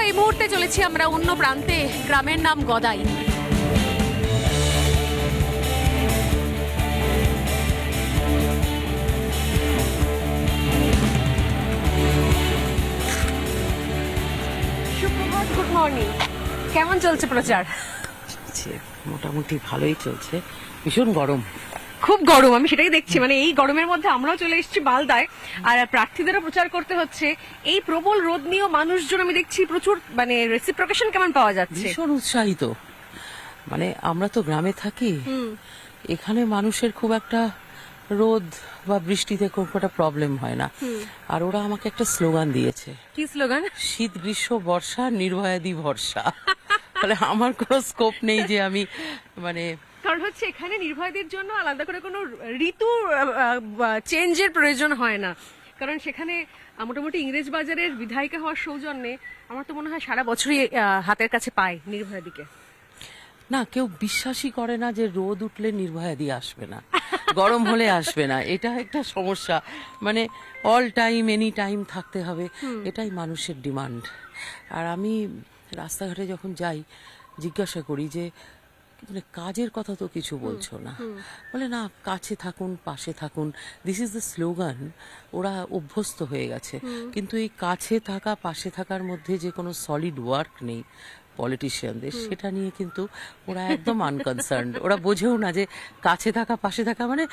এই মুহূর্তে চলেছি আমরা অন্য প্রান্তে, গ্রামের নাম গদাই। সুপ্রভাত, গুড মর্নিং। কেমন চলছে প্রচার? মোটামুটি ভালোই চলছে, ভীষণ গরম, খুব গরম। আমি সেটাই দেখছি, মানে এই গরমের মধ্যে আমরাও চলে এসেছি মালদায়, আর প্রার্থীদেরও প্রচার করতে হচ্ছে। এই প্রবল রোদ নিয়েও মানুষজন আমি দেখছি প্রচুর, মানে রেসিপ্রোকেশন কেমন পাওয়া যাচ্ছে? ভীষণ উৎসাহিত। মানে আমরা তো গ্রামে থাকি, এখানে মানুষের খুব একটা রোদ বা বৃষ্টিতে খুব একটা প্রবলেম হয় না। আর ওরা আমাকে একটা স্লোগান দিয়েছে। কি স্লোগান? শীত গ্রীষ্ম বর্ষা নির্ভয়াদি ভরসা। তাহলে আমার কোনো স্কোপ নেই যে আমি মানে, কারণ হচ্ছে এখানে নির্ভয়াদের জন্য আলাদা করে কোনো ঋতু চেঞ্জের প্রয়োজন হয় না, কারণ সেখানে মোটামুটি ইংরেজ বাজারের বিধায়িকা হওয়ার সৌজন্যে আমার তো মনে হয় সারা বছরই হাতের কাছে পায় নির্ভয়াদিকে। না, কেউ বিশ্বাসই করে না যে রোদ উঠলে নির্ভয়াদি আসবে না, গরম হলে আসবে না। এটা একটা সমস্যা, মানে অল টাইম এনি টাইম থাকতে হবে, এটাই মানুষের ডিমান্ড। আর আমি রাস্তাঘাটে যখন যাই জিজ্ঞাসা করি যে মানে কাজের কথা তো কিছু বলছো না, বলে না কাছে থাকুন পাশে থাকুন, দিস ইজ দ্য স্লোগান। ওরা অভ্যস্ত হয়ে গেছে, কিন্তু এই কাছে থাকা পাশে থাকার মধ্যে যে কোনো সলিড ওয়ার্ক নেই পলিটিশিয়ানদের, সেটা নিয়ে কিন্তু ওরা একদম আনকনসার্নড। ওরা বোঝেও না যে কাছে থাকা পাশে থাকা মানে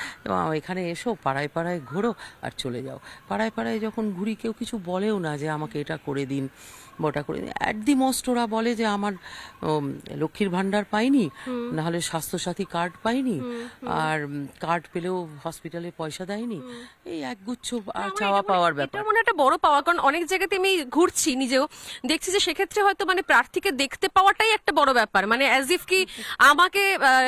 এখানে এসো, পাড়ায় পাড়ায় ঘোরো আর চলে যাও। পাড়ায় পাড়ায় যখন ঘুরি কেউ কিছু বলেও না যে আমাকে এটা করে দিন ওটা করে দিন। অ্যাট দি মোস্ট ওরা বলে যে আমার লক্ষ্মীর ভান্ডার পাইনি, নাহলে স্বাস্থ্যসাথী কার্ড পাইনি, আর কার্ড পেলেও হসপিটালে পয়সা দেয়নি, এই একগুচ্ছ চাওয়া পাওয়ার ব্যাপার। এটা মনে একটা বড় পাওয়া, কারণ অনেক জায়গাতে আমি ঘুরছি, নিজেও দেখছি যে সেক্ষেত্রে হয়তো মানে প্রার্থীকে দেখতে পাওয়াটাই একটা বড় ব্যাপার, মানে অ্যাজ ইফ কি আমাকে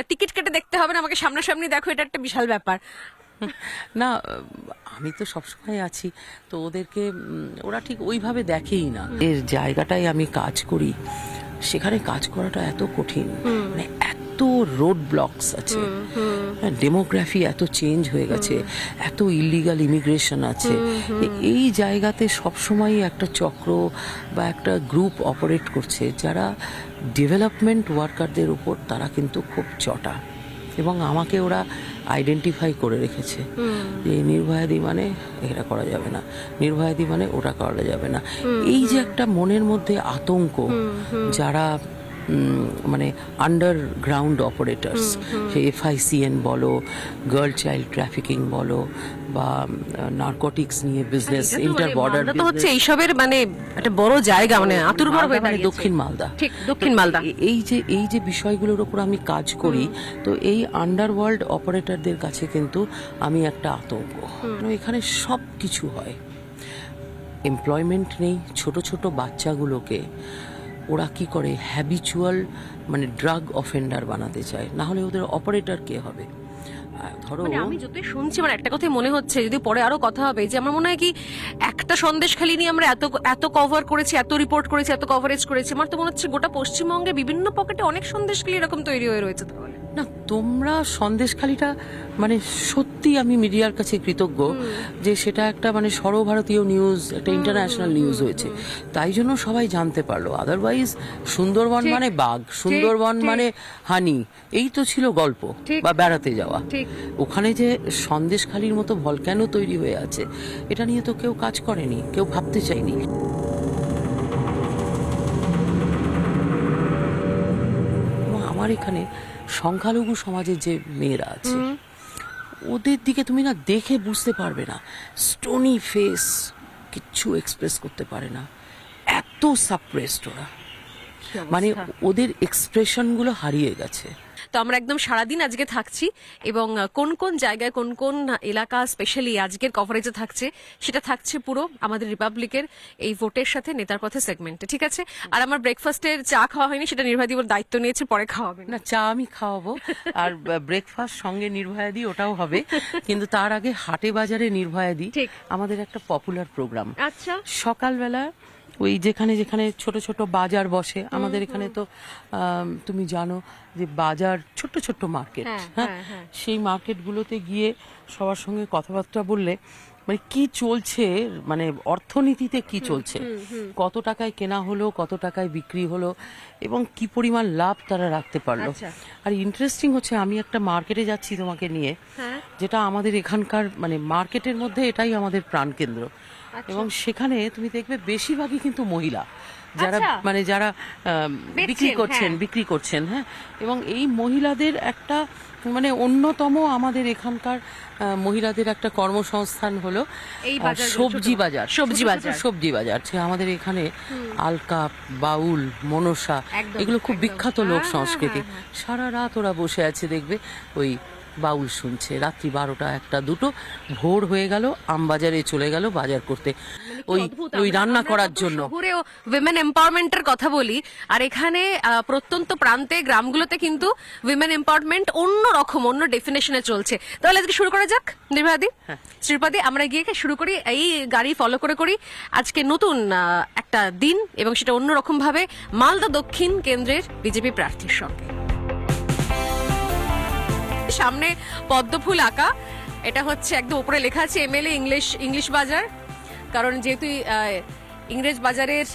টিকিট কেটে দেখতে হবে না, আমাকে সামনাসামনি দেখো, এটা একটা বিশাল ব্যাপার। না, আমি তো সবসময় আছি, তো ওদেরকে ওরা ঠিক ওইভাবে দেখেই না। এর জায়গাটায় আমি কাজ করি, সেখানে কাজ করাটা এত কঠিন, মানে এত রোড ব্লকস আছে, ডেমোগ্রাফি এত চেঞ্জ হয়ে গেছে, এত ইলিগাল ইমিগ্রেশন আছে। এই জায়গাতে সবসময় একটা চক্র বা একটা গ্রুপ অপারেট করছে যারা ডেভেলপমেন্ট ওয়ার্কারদের উপর তারা কিন্তু খুব চটা, এবং আমাকে ওরা আইডেন্টিফাই করে রেখেছে যে নির্ভয়াদি মানে এটা করা যাবে না, নির্ভয়াদি মানে ওটা করা যাবে না। এই যে একটা মনের মধ্যে আতঙ্ক, যারা মানে আন্ডারগ্রাউন্ড অপারেটার্স, সে FICN বলো, গার্ল চাইল্ড ট্রাফিকিং বলো, বা নার্কোটিক্স নিয়ে বিজনেস, ইন্টার বর্ডার হচ্ছে, এইসবের মানে একটা বড় জায়গা, মানে আতুরঘর হয়ে দাঁড়িয়েছে। দক্ষিণ মালদা, ঠিক দক্ষিণ মালদা। এই যে বিষয়গুলোর উপর আমি কাজ করি, তো এই আন্ডারওয়ার্ল্ড অপারেটরদের কাছে কিন্তু আমি একটা আতঙ্ক। এখানে সব কিছু হয়, এমপ্লয়মেন্ট নেই, ছোট ছোট বাচ্চাগুলোকে ওরা কি করে হ্যাবিচুয়াল মানে ড্রাগ অফেন্ডার বানাতে চায়, না হলে ওদের অপারেটর কে হবে? ধরো আমি যতই শুনছি আমার একটা কথাই মনে হচ্ছে, যদি পরে আরো কথা হবে, যে আমার মনে হয় কি একটা সন্দেশখালি নিয়ে আমরা এত কভার করেছি, এত রিপোর্ট করেছি, এত কভারেজ করেছি, আমার তো মনে হচ্ছে গোটা পশ্চিমবঙ্গে বিভিন্ন পকেটে অনেক সন্দেশখালি এরকম তৈরি হয়ে রয়েছে। তাহলে না, তোমরা সন্দেশখালিটা মানে সত্যি আমি মিডিয়ার কাছে কৃতজ্ঞ যে সেটা একটা মানে সর্বভারতীয় নিউজ, একটা ইন্টারন্যাশনাল নিউজ হয়েছে, তাই জন্য সবাই জানতে পারলো। আদারওয়াইজ সুন্দরবন মানে বাঘ, সুন্দরবন মানে হানি, এই তো ছিল গল্প বা বেড়াতে যাওয়া। ওখানে যে সন্দেশখালির মতো ভলক্যানো তৈরি হয়ে আছে, এটা নিয়ে তো কেউ কাজ করেনি, কেউ ভাবতে চায়নি। আমার এখানে সংখ্যালঘু সমাজের যে মেয়েরা আছে, ওদের দিকে তুমি না দেখে বুঝতে পারবে না, স্টোনি ফেস, কিচ্ছু এক্সপ্রেস করতে পারে না, এত সাপ্রেসড ওরা, মানে ওদের এক্সপ্রেশনগুলো হারিয়ে গেছে। তো আমরা একদম সারাদিন আজকে থাকছি, এবং কোন কোন জায়গায় কোন কোন এলাকা স্পেশালি আজকের কভারেজে থাকছে সেটা থাকছে পুরো আমাদের রিপাবলিকের এই ভোটের সাথে নেতার পথে সেগমেন্টে। ঠিক আছে, আর আমার ব্রেকফাস্টের চা খাওয়া হয়নি, সেটা নির্ভয়াদির দায়িত্ব নিয়েছে, পরে খাওয়াবে না। চা আমি খাওয়াবো, আর ব্রেকফাস্ট সঙ্গে নির্ভয়াদি ওটাও হবে, কিন্তু তার আগে হাটে বাজারে নির্ভয়াদি আমাদের একটা পপুলার প্রোগ্রাম। আচ্ছা, সকালবেলা ওই যেখানে যেখানে ছোট ছোট বাজার বসে, আমাদের এখানে তো তুমি জানো যে বাজার ছোট্ট ছোট্ট মার্কেট, হ্যাঁ, সেই মার্কেটগুলোতে গিয়ে সবার সঙ্গে কথাবার্তা বললে মানে কি চলছে, মানে অর্থনীতিতে কি চলছে, কত টাকায় কেনা হলো, কত টাকায় বিক্রি হলো এবং কি পরিমাণ লাভ তারা রাখতে পারলো। আচ্ছা। আর ইন্টারেস্টিং হচ্ছে, আমি একটা মার্কেটে যাচ্ছি তোমাকে নিয়ে, হ্যাঁ। যেটা আমাদের এখানকার মানে মার্কেটের মধ্যে এটাই আমাদের প্রাণকেন্দ্র। এবং সেখানে তুমি দেখবে বেশিরভাগই কিন্তু মহিলা, যারা আচ্ছা। মানে যারা বেচছেন, বিক্রি করছেন, হ্যাঁ। এবং এই মহিলাদের একটা মানে অন্যতম আমাদের এখানকার মহিলাদের একটা কর্মসংস্থান হলো এই সবজি বাজার। সবজি বাজার। সবজি বাজার যে আমাদের এখানে আলকা, বাউল, মনসা, একদম, এগুলো খুব একদম। বিখ্যাত লোক হ্যাঁ, সংস্কৃতি। সারা রাত ওরা বসে আছে, দেখবে ওই বাউল শুনছে, রাত্রি 12টা 1টা 2টো, ভোর হয়ে গেল, আমবাজারে চলে গেল বাজার করতে, ওই রান্না করার জন্য। শহুরেও উইমেন এম্পাওয়ারমেন্টের কথা বলি, আর এখানে প্রত্যন্ত প্রান্তে গ্রামগুলোতে কিন্তু উইমেন এম্পাওয়ারমেন্ট অন্য রকম, অন্য ডেফিনেশনে চলছে। তাহলে আজকে শুরু করা যাক নির্ভয়াদি। শ্রীপাদি, আমরা গিয়ে শুরু করি, এই গাড়ি ফলো করে আজকে নতুন একটা দিন, এবং সেটা অন্যরকম ভাবে মালদা দক্ষিণ কেন্দ্রের বিজেপি প্রার্থীর সঙ্গে। সামনে পদ্মফুল আঁকা, এটা হচ্ছে একদম উপরে লেখা আছে এমএলএ ইংলিশ বাজার, কারণ যেহেতু ইংরেজ বাজারের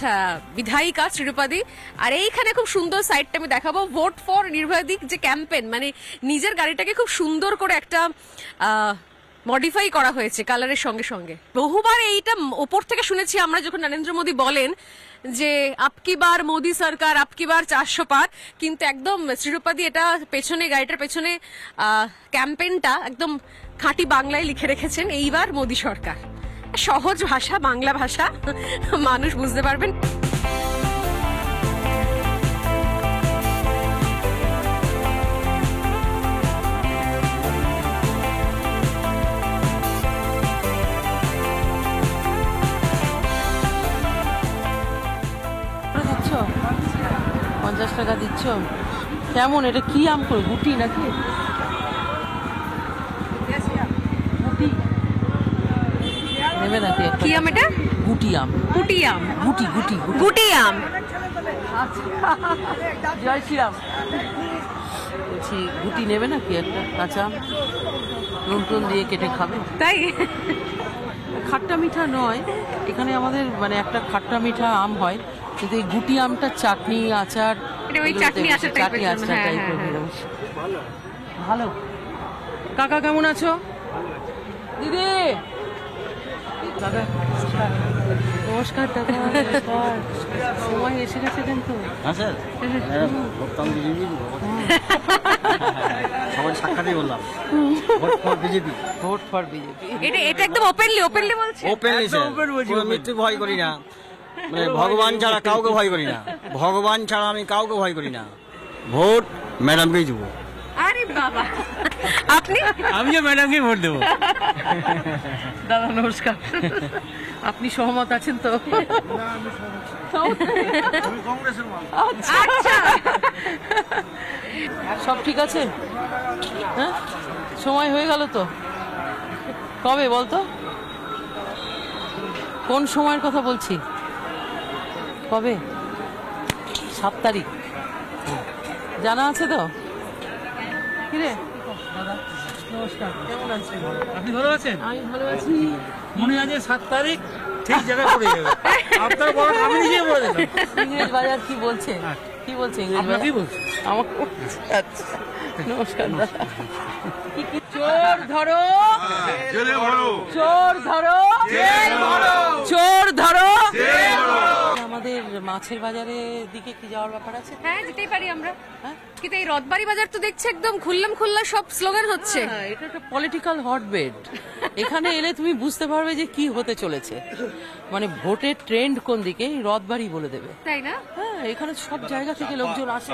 বিধায়িকা শ্রীরূপাদি। আর এইখানে খুব সুন্দর সাইডটা আমি দেখাবো, ভোট ফর নির্ভয়াদি যে ক্যাম্পেন, মানে নিজের গাড়িটাকে খুব সুন্দর করে একটা মডিফাই করা হয়েছে কালারের সঙ্গে সঙ্গে। বহুবার এইটা ওপর থেকে শুনেছি আমরা, যখন নরেন্দ্র মোদী বলেন যে আপকি বার মোদী সরকার, আপকি বার 400 পার, কিন্তু একদম শ্রীরূপাদি এটা পেছনে, গাড়িটার পেছনে ক্যাম্পেইনটা একদম খাঁটি বাংলায় লিখে রেখেছেন, এইবার মোদী সরকার। সহজ ভাষা, বাংলা ভাষা, মানুষ বুঝতে পারবেন। দিচ্ছ 50 টাকা দিচ্ছ, কেমন? এটা কি আম করে, গুটি নাকি? গুটি নেবে নাকি? কি আম এটা? গুটি আম। গুটি আম। গুটি গুটি গুটি আম। জয় শ্রীরাম। বলছি গুটি নেবে নাকি একটা কাঁচা আম? নুন টুন দিয়ে কেটে খাবে? তাই খাট্টা মিঠা নয়, এখানে আমাদের মানে একটা খাট্টা মিঠা আম হয়, কিন্তু এই গুটি আমটা চাটনি আচার, এটা ওই চাটনি আচার টাইপের। ভালো। কাকা কেমন আছো? দিদি, দাদা নমস্কার। দাদা নমস্কার। সময় এসে গেছে কিন্তু। হ্যাঁ স্যার, সবাই সাক্ষাৎই বললাম, vote for BJP. Vote for BJP, এটা একদম ওপেনলি বলছে। ওপেনলি স্যার, কোনো মৃত্যু ভয় করি না, মানে ভগবান ছাড়া কাউকে ভয় করি না, ভগবান ছাড়া আমি কাউকে ভয় করি না। ভোট ম্যাডামকেই দেবো। আরে বাবা, আপনি? আমিও ম্যাডামকে ভোট দেবো। দাদা নমস্কার। আপনি সহমত আছেন তো? আচ্ছা, সব ঠিক আছে? হ্যাঁ, সময় হয়ে গেল তো। কবে বলতো? কোন সময়ের কথা বলছি? কবে? 7 তারিখ জানা আছে তো? কিরে দাদা নমস্কার, কেমন আছেন? আপনি ভালো আছেন? আমি ভালো আছি। মনে আছে 7 তারিখ ঠিক জায়গায় পড়ে যাবে। আপনার বড় আমি নিজে বলে দিলাম। ইংরেজ বাজার কি বলছে? কি বলছে ইংরেজ বাজার? কি বলছে? আমার আচ্ছা, নমস্কার দাদা। চোর ধরো, চোর ধরো, চোর ধরো। আমাদের মাছের বাজারের দিকে কি যাওয়ার ব্যাপার আছে? হ্যাঁ যেতেই পারি আমরা। হ্যাঁ? কিন্তু এই রথবাড়ি বাজার তো দেখছি একদম খুল্লা সব স্লোগান হচ্ছে। হ্যাঁ, এটা একটা পলিটিক্যাল হটবেড। এখানে এলে তুমি বুঝতে পারবে যে কি হতে চলেছে, মানে ভোটের ট্রেন্ড কোন দিকে, রথবাড়ি বলে দেবে। তাই না? হ্যাঁ, এখানে সব জায়গা থেকে লোকজন আসে।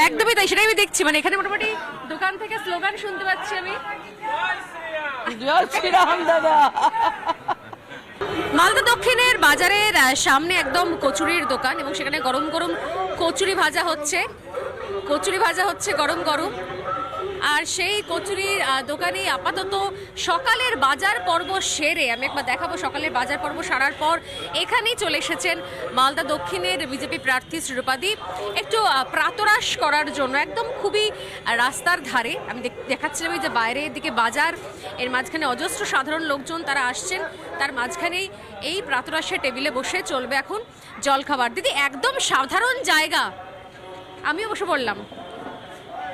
একদমই তাই, সেটাই আমি দেখছি। মানে এখানে মোটামুটি দোকান থেকে স্লোগান শুনতে পাচ্ছি আমি। জয় শ্রীরাম দাদা। মালদা দক্ষিণের বাজারের সামনে একদম কচুরির দোকান, এবং সেখানে গরম গরম কচুরি ভাজা হচ্ছে গরম গরম। আর সেই কচুরির দোকানে আপাতত সকালের বাজার পর্ব সেরে আমি একবার দেখাবো সকালের বাজার পর্ব সারার পর এখানেই চলে এসেছেন মালদা দক্ষিণের বিজেপি প্রার্থী শ্রীরূপাদি একটু প্রাতরাশ করার জন্য একদম খুবই রাস্তার ধারে আমি দেখাচ্ছিলাম যে বাইরের দিকে বাজার এর মাঝখানে অজস্র সাধারণ লোকজন তারা আসছেন তার মাঝখানেই এই প্রাতরাশের টেবিলে বসে চলবে এখন জলখাবার। দিদি একদম সাধারণ জায়গা, আমিও বসে পড়লাম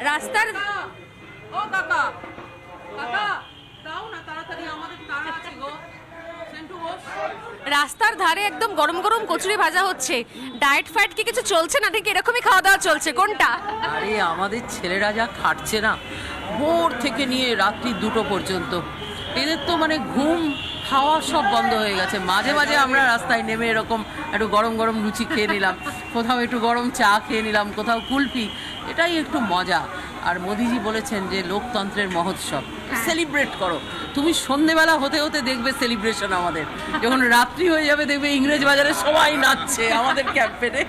রাস্তার রাস্তার ধারে একদম গরম গরম কচুরি ভাজা হচ্ছে। ডায়েট ফ্যাট কি কিছু চলছে না ঠিক এরকমই খাওয়া দাওয়া চলছে কোনটা? আরে আমাদের ছেলেরা যা খাটছে না ভোর থেকে নিয়ে রাত্রি 2টো পর্যন্ত, এদের তো মানে ঘুম খাওয়া সব বন্ধ হয়ে গেছে। মাঝে মাঝে আমরা রাস্তায় নেমে এরকম একটু গরম গরম লুচি খেয়ে নিলাম, কোথাও একটু গরম চা খেয়ে নিলাম, কোথাও কুলফি, এটাই একটু মজা। আর মোদিজি বলেছেন যে লোকতন্ত্রের মহোৎসব, সেলিব্রেট করো। তুমি সন্ধেবেলা হতে হতে দেখবে সেলিব্রেশন, আমাদের যখন রাত্রি হয়ে যাবে দেখবে ইংরেজ বাজারে সবাই নাচছে আমাদের ক্যাম্পেনে।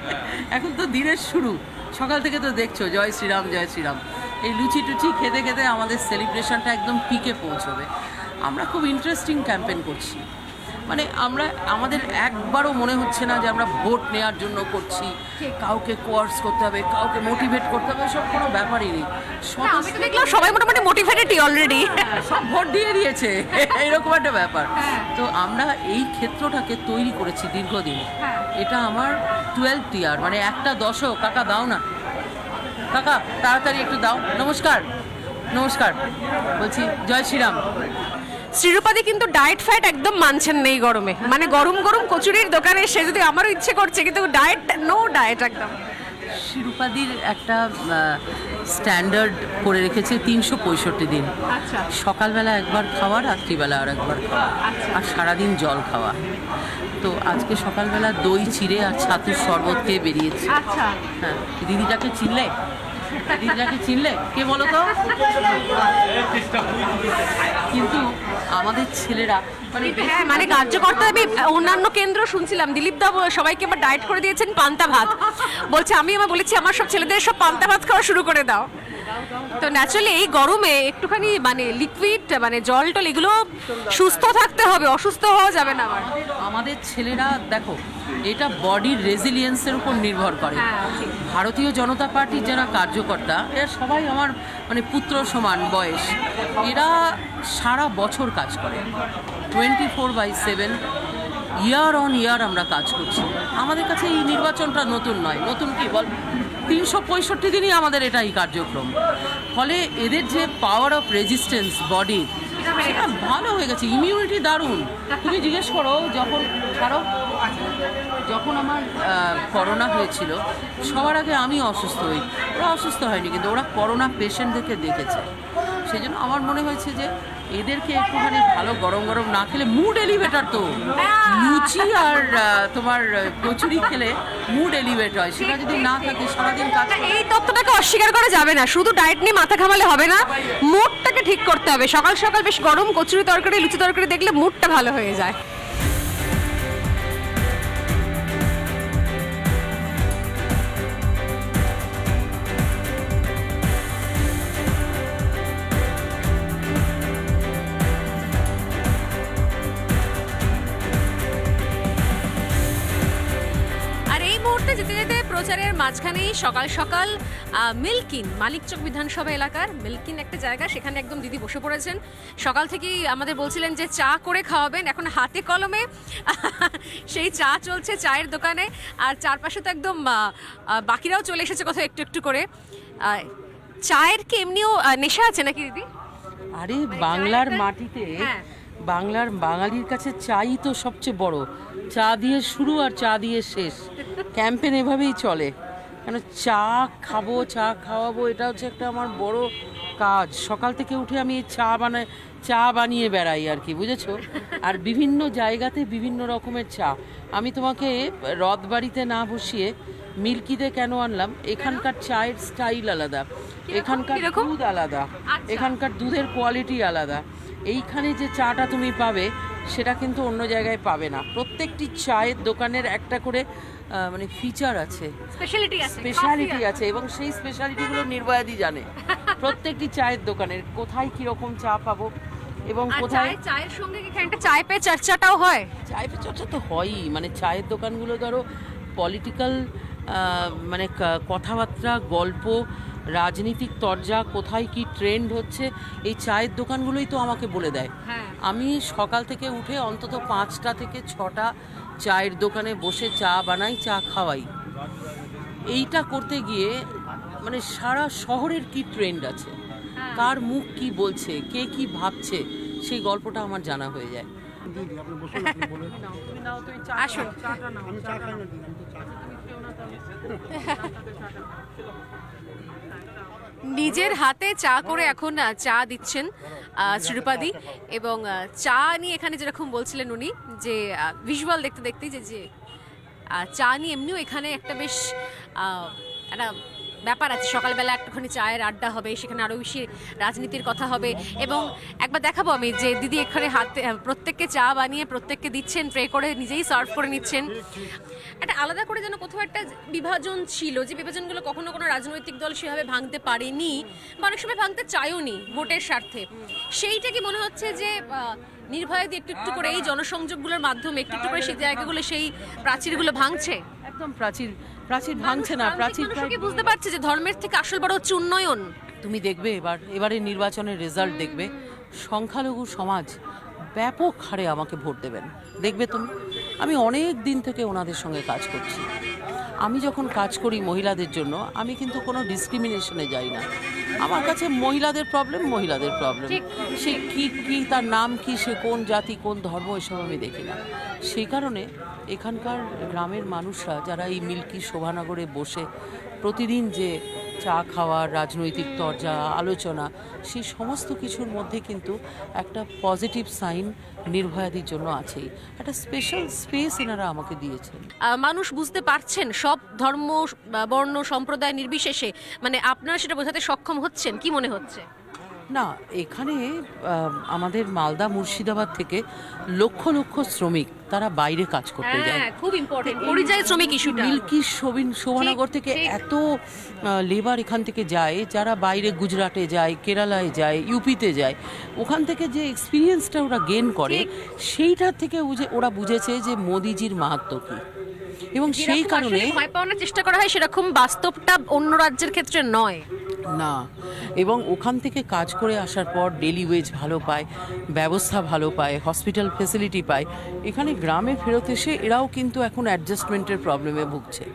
এখন তো দিনের শুরু, সকাল থেকে তো দেখছো জয় শ্রীরাম জয় শ্রীরাম। এই লুচি টুচি খেতে খেতে আমাদের সেলিব্রেশনটা একদম পিকে পৌঁছবে। আমরা খুব ইন্টারেস্টিং ক্যাম্পেন করছি, মানে আমাদের একবারও মনে হচ্ছে না যে আমরা ভোট নেওয়ার জন্য করছি, কাউকে কোয়ার্স করতে হবে, কাউকে মোটিভেট করতে হবে, সব কোনো ব্যাপারই নেই। সবাই মোটামুটি মোটিভেটেডই অলরেডি, সব ভোট দিয়ে দিয়েছে এরকম একটা ব্যাপার। তো আমরা এই ক্ষেত্রটাকে তৈরি করেছি দীর্ঘদিন। এটা আমার 12th ইয়ার, মানে একটা দশক। কাকা দাও না, কাকা তাড়াতাড়ি একটু দাও। নমস্কার নমস্কার, বলছি জয় শ্রীরাম। শ্রীরূপাদি কিন্তু ডায়েট ফ্যাট একদম মানছেন নেই গরমে, মানে গরম গরম কচুরির দোকানে সে যদি আমারও ইচ্ছে করছে কিন্তু ডায়েট নো ডায়েট একদম। শ্রীরূপাদির একটা স্ট্যান্ডার্ড করে রেখেছে 365 দিন। আচ্ছা, সকালবেলা একবার খাওয়া, রাত্রিবেলা আর একবার খাওয়া, আর সারাদিন জল খাওয়া। তো আজকে সকালবেলা দই চিড়ে আর ছাতুর শরবত খেয়ে বেরিয়েছি। আচ্ছা, হ্যাঁ, দিদিটাকে চিনলে? দিদিটাকে চিনলে কে বলো তো? কিন্তু আমাদের ছেলেরা মানে কার্যকর্তা, আমি অন্যান্য কেন্দ্র শুনছিলাম দিলীপ দা সবাইকে আবার ডায়েট করে দিয়েছেন পান্তা ভাত, বলছে আমি বলেছি আমার সব ছেলেদের সব পান্তা ভাত খাওয়া শুরু করে দাও। তো ন্যাচারালি এই গরমে একটুখানি মানে লিকুইড মানে জল টল এগুলো সুস্থ থাকতে হবে, অসুস্থ হওয়া যাবে না। আমাদের ছেলেরা দেখো, এটা বডির রেজিলিয়েন্সের উপর নির্ভর করে। ভারতীয় জনতা পার্টির যারা কার্যকর্তা এরা সবাই আমার মানে পুত্র সমান বয়স, এরা সারা বছর কাজ করে, 24/7 ইয়ার অন ইয়ার আমরা কাজ করছি। আমাদের কাছে এই নির্বাচনটা নতুন নয়, নতুন কি বল, 365 দিনই আমাদের এটাই কার্যক্রম। ফলে এদের যে পাওয়ার অফ রেজিস্ট্যান্স বডির, সেটা ভালো হয়ে গেছে, ইমিউনিটি দারুণ। তুমি জিজ্ঞেস করো, যখন আমার করোনা হয়েছিল সবার আগে আমি অসুস্থ হই, ওরা অসুস্থ হয়নি, কিন্তু ওরা করোনা পেশেন্টদেরকে দেখেছে। সেই জন্য আমার মনে হয়েছে যে এদেরকে একটুখানি ভালো গরম গরম না খেলে, মুড এলিভেটার তো লুচি আর তোমার কচুরি খেলে মুড এলিভেট হয়, সেটা যদি না থাকে সারাদিন কাজ। এই তথ্যটাকে অস্বীকার করা যাবে না, শুধু ডায়েট নিয়ে মাথা ঘামালে হবে না, মুডটাকে ঠিক করতে হবে। সকাল সকাল বেশ গরম কচুরি তরকারি লুচি তরকারি দেখলে মুডটা ভালো হয়ে যায়। যেতে যেতে প্রচারের মাঝখানেই সকাল সকাল মিল্কিন, মানিকচক বিধানসভা এলাকার মিল্কিন একটা জায়গা, সেখানে একদম দিদি বসে পড়েছেন। সকাল থেকেই আমাদের বলছিলেন যে চা করে খাওয়াবেন, এখন হাতে কলমে সেই চা চলছে চায়ের দোকানে। আর চারপাশে তো একদম বাকিরাও চলে এসেছে কোথাও একটু একটু করে। চায়ের কি এমনিও নেশা আছে নাকি দিদি? আরে বাংলার মাটিতে, বাংলার বাঙালির কাছে চাই তো সবচেয়ে বড়। চা দিয়ে শুরু আর চা দিয়ে শেষ, ক্যাম্পেন এভাবেই চলে। কেন চা খাবো, চা খাওয়াবো, এটা হচ্ছে একটা আমার বড় কাজ। সকাল থেকে উঠে আমি চা বানিয়ে বেড়াই আর কি, বুঝেছো? আর বিভিন্ন জায়গাতে বিভিন্ন রকমের চা। আমি তোমাকে রথবাড়িতে না বসিয়ে মিল্কিতে কেন আনলাম, এখানকার চায়ের স্টাইল আলাদা, এখানকার দুধ আলাদা, এখানকার দুধের কোয়ালিটি আলাদা। এইখানে যে চাটা তুমি পাবে সেটা কিন্তু অন্য জায়গায় পাবে না। প্রত্যেকটি চায়ের দোকানের একটা করে মানে ফিচার আছে, স্পেশালিটি আছে, এবং সেই স্পেশালিটিগুলো নির্ভয়াদি জানে। প্রত্যেকটি চায়ের দোকানের কোথায় কিরকম চা পাবো এবং আর কোথায় চায়ের সঙ্গে কি এখানটা চায় পে চর্চাটাও হয়? চায় পে চর্চা তো হয়ই, মানে চায়ের দোকানগুলো ধরো পলিটিক্যাল মানে কথাবার্তা, গল্প, রাজনীতিক তরজা, কোথায় কি ট্রেন্ড হচ্ছে, এই চায়ের দোকানগুলোই তো আমাকে বলে দেয়। হ্যাঁ। আমি সকাল থেকে উঠে অন্তত 5টা থেকে 6টা চায়ের দোকানে বসে চা বানাই, চা খাওয়াই। এইটা করতে গিয়ে মানে সারা শহরের কি ট্রেন্ড আছে, কার মুখ কি বলছে, কে কি ভাবছে, সেই গল্পটা আমার জানা হয়ে যায়। আসুন। নিজের হাতে চা করে এখন চা দিচ্ছেন শ্রীপাদি, এবং চা নিয়ে এখানে যেরকম বলছিলেন উনি যে ভিজুয়াল দেখতে দেখতে যে চা নিয়ে এমনিও এখানে একটা বেশ একটা ব্যাপার আছে। সকালবেলা একটুখানি চায়ের আড্ডা হবে, সেখানে আরো বেশি রাজনীতির কথা হবে, এবং একবার দেখাবো আমি যে দিদি এখানে হাতে প্রত্যেককে চা বানিয়ে প্রত্যেককে দিচ্ছেন, ট্রে করে নিজেই সার্ভ করে নিচ্ছেন। একটা আলাদা করে যেন কোথাও একটা বিভাজন ছিল, যে বিভাজনগুলো কখনো কোনো রাজনৈতিক দল সেভাবে ভাঙতে পারেনি, বা অনেক সময় ভাঙতে চায়ও নি ভোটের স্বার্থে। সেইটা কি মনে হচ্ছে যে নির্ভয়াদি একটু একটু করে এই জনসংযোগগুলোর মাধ্যমে একটু একটু করে সেই জায়গাগুলো, সেই প্রাচীরগুলো ভাঙছে? একদম প্রাচীর ভাঙছে না, প্রাচীর কি বুঝতে পারছে যে ধর্মের থেকে আসল বড় হচ্ছে উন্নয়ন। তুমি দেখবে এবারে নির্বাচনের রেজাল্ট দেখবে, সংখ্যালঘু সমাজ ব্যাপক হারে আমাকে ভোট দেবেন, দেখবে তুমি। আমি অনেক দিন থেকে ওনাদের সঙ্গে কাজ করছি। আমি যখন কাজ করি মহিলাদের জন্য, আমি কিন্তু কোনো ডিসক্রিমিনেশনে যাই না। আমার কাছে মহিলাদের প্রবলেম, সে কি তার নাম কি, সে কোন জাতি কোন ধর্ম, এসব আমি দেখি না। সেই কারণে এখানকার গ্রামের মানুষরা যারা এই মিল্কি শোভানগরে বসে প্রতিদিন যে চা খাওয়ার, রাজনৈতিক তরজা, আলোচনা, সেই সমস্ত কিছুর মধ্যে কিন্তু একটা পজিটিভ সাইন নির্ভয়াদির জন্য আছেই। একটা স্পেশাল স্পেস এনারা আমাকে দিয়েছেন। মানুষ বুঝতে পারছেন সব ধর্ম, বর্ণ, সম্প্রদায় নির্বিশেষে, মানে আপনারা সেটা বোঝাতে সক্ষম হচ্ছেন, কি মনে হচ্ছে? না, এখানে আমাদের মালদা মুর্শিদাবাদ থেকে লক্ষ লক্ষ শ্রমিক তারা বাইরে কাজ করতে যায়, খুব ইম্পর্টেন্ট পরিযায়ী শ্রমিক ইস্যুটা। মিল্কি শোভানগর থেকে এত লেবার এখান থেকে যায়, যারা বাইরে গুজরাটে যায়, কেরালায় যায়, ইউপিতে যায়, ওখান থেকে যে এক্সপিরিয়েন্সটা ওরা গেন করে, সেইটার থেকে ওরা বুঝেছে যে মোদিজির মাহাত্ম্য কি, এবং সেই কারণে ভয় পাওয়ানোর চেষ্টা করা হয় সেরকম বাস্তবটা অন্য রাজ্যের ক্ষেত্রে নয় না। এবং ওখান থেকে কাজ করে আসার পর ডেলি ওয়েজ ভালো পায়, ব্যবস্থা ভালো পায়, হসপিটাল ফেসিলিটি পায়। এখানে গ্রামে ফেরত এসে এরাও কিন্তু এখন অ্যাডজাস্টমেন্টের প্রবলেমে ভুগছে।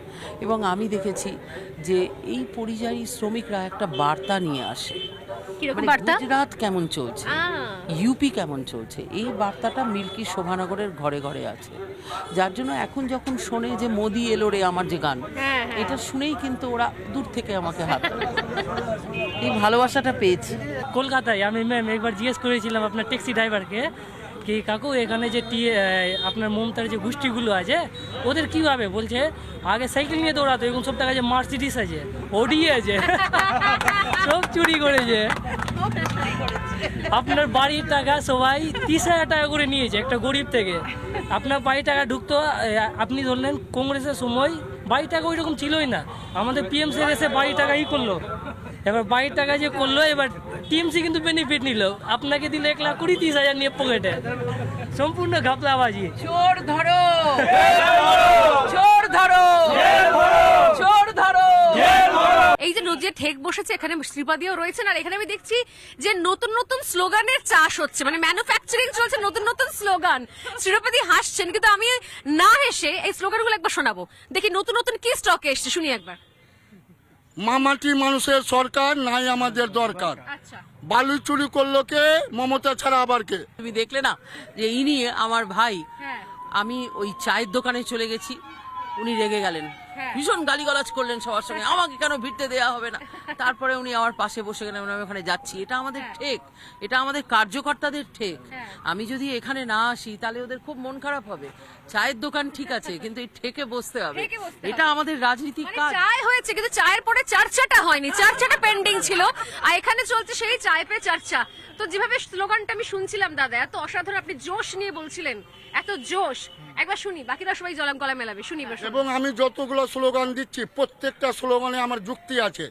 এবং আমি দেখেছি যে এই পরিযায়ী শ্রমিকরা একটা বার্তা নিয়ে আসে, গুজরাট কেমন চলছে, ইউপি কেমন চলছে, এই বার্তাটা মিল্কি শোভানগরের ঘরে ঘরে আছে। যার জন্য এখন যখন শোনে যে মোদি এলো রে আমার যে গান, এটা শুনেই কিন্তু ওরা দূর থেকে আমাকে হাত তোলে। এই ভালোবাসাটা পেয়েছি। কলকাতায় আমি ম্যাম একবার জিজ্ঞেস করেছিলাম আপনার ট্যাক্সি ড্রাইভারকে কি কাকু এখানে যে আপনার মমতার যে গোষ্ঠীগুলো আছে ওদের কীভাবে, বলছে আগে সাইকেল নিয়ে দৌড়াতো, এখন সব টাকা যে মার্সিডিস আছে, ওডি আছে, সব চুরি করেছে। আপনার বাড়ির টাকা সবাই 30,000 টাকা করে নিয়েছে একটা গরিব থেকে। আপনার বাড়ির টাকা ঢুকতো, আপনি ধরলেন কংগ্রেসের সময় বাড়ির টাকা ওই রকম ছিলই না, আমাদের পিএমসি এসে বাড়ির টাকা করলো, এবার বাড়ির টাকা যে করলো, এবার টিএমসি কিন্তু বেনিফিট নিল, আপনাকে দিল 1,20,30,000 নিয়ে পকেটে, সম্পূর্ণ ঘাপলাবাজি। চোর ধরো, চোর ধরো, চোর ধরো। এই যে নদীর ঠেক বসেছে, এখানে শ্রীপাদিও রয়েছেন, আর এখানে আমি দেখছি যে নতুন নতুন স্লোগানের চাষ হচ্ছে, মানে ম্যানুফ্যাকচারিং চলছে, নতুন নতুন স্লোগান। শ্রীপাদি হাসছেন, কিন্তু আমি না হেসে এই স্লোগানগুলো একবার শোনাবো, দেখি নতুন নতুন কি স্টকে এসছে, শুনি একবার। মামাটি মানুষের সরকার নাই আমাদের দরকার, আচ্ছা, বালু চুরি করলো কে, মমতা ছাড়া আবার কে? তুমি দেখলে না যে ইনি আমার ভাই, হ্যাঁ, আমি ওই চায়ের দোকানে চলে গেছি, উনি রেগে গেলেন, ভীষণ গালিগালাজ করলেন সবার সঙ্গে, আমাকে কেন ভিড়তে দেয়া হবে না। তারপরে উনি আমার পাশে বসে গেলেন, আমি ওখানে যাচ্ছি, এটা আমাদের ঠেক, এটা আমাদের কার্যকর্তাদের ঠেক। আমি যদি এখানে না আসি তাহলে ওদের খুব মন খারাপ হবে। চায়ের দোকান ঠিক আছে, কিন্তু এই ঠেকে বসতে হবে, এটা আমাদের রাজনীতিক কাজ। চায় হয়েছে, কিন্তু চায়ের পরে চর্চাটা হয়নি, চর্চাটা পেন্ডিং ছিল, আর এখানে চলছে সেই চায় পে চর্চা। তো যেভাবে স্লোগানটা আমি শুনছিলাম দাদা, এত অসাধারণ, আপনি জোশ নিয়ে বলছিলেন, এত জোশ, একবার শুনি, বাকিরা সবাই জলাম গলা মেলাবে, শুনি। এবং আমি যতগুলো স্লোগান দিচ্ছি প্রত্যেকটা স্লোগানে আমার যুক্তি আছে,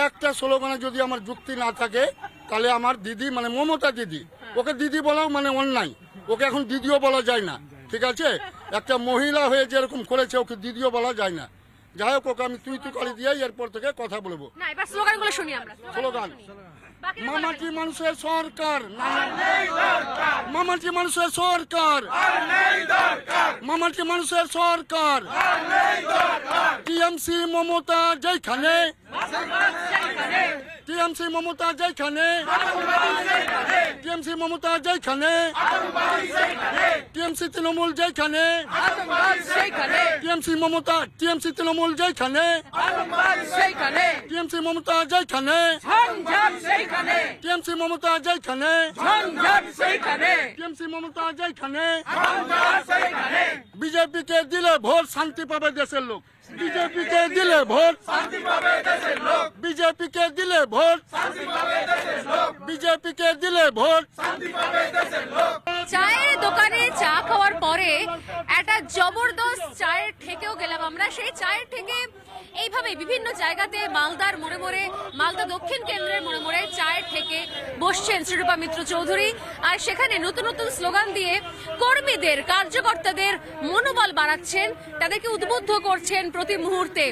একটা স্লোগানে যদি আমার যুক্তি না থাকে তাহলে আমার দিদি মানে মমতা দিদি, ওকে দিদি বলাও মানে অন্যায়, ওকে এখন দিদিও বলা যায় না, ঠিক আছে? একটা মহিলা হয়ে যেরকম করেছে ওকে দিদিও বলা যায় না। যাই হোক, ওকে আমি তুই করে দিয়ে এরপর থেকে কথা বলবো। না, এবার স্লোগানগুলো শুনি আমরা। স্লোগান মামাটি মানুষের সরকার, মামাটি মানুষের সরকার, মামাটি মানুষের সরকার, টিএমসি মমতা যেখানে, টিএমসি মমতা যেখানে, টিএমসি মমতা যেখানে, টিএমসি তৃণমূল যেখানে, টিএমসি মমতা, টিএমসি তৃণমূল যেখানে, টিএমসি মমতা যেখানে, টিএমসি মমতা যেখানে, টিএমসি মমতা যেখানে, বিজেপিকে দিলে ভোট শান্তি পাবে দেশের লোক, বিজেপিকে দিলে ভোট শান্তি পাবে দেশের লোক, বিজেপিকে দিলে ভোট শান্তি পাবে দেশের লোক, বিজেপিকে দিলে ভোট শান্তি পাবে দেশের লোক। চায়ের দোকানে চা খাওয়ার পরে একটা জবরদস্ত চায়ের ঠেকেও গেলাম আমরা। সেই চায়ের ঠেকে এইভাবে বিভিন্ন জায়গাতে মালদার মোড়ে মোড়ে, মালদা দক্ষিণ কেন্দ্রের মোড়ে মোড়ে চায়ের ঠেকে বসছেন শ্রীরূপা মিত্র চৌধুরী, আর সেখানে নতুন নতুন স্লোগান দিয়ে কর্মীদের, কার্যকর্তাদের মনোবল বাড়াচ্ছেন, তাদেরকে উদ্বুদ্ধ করছেন প্রতি মুহূর্তে।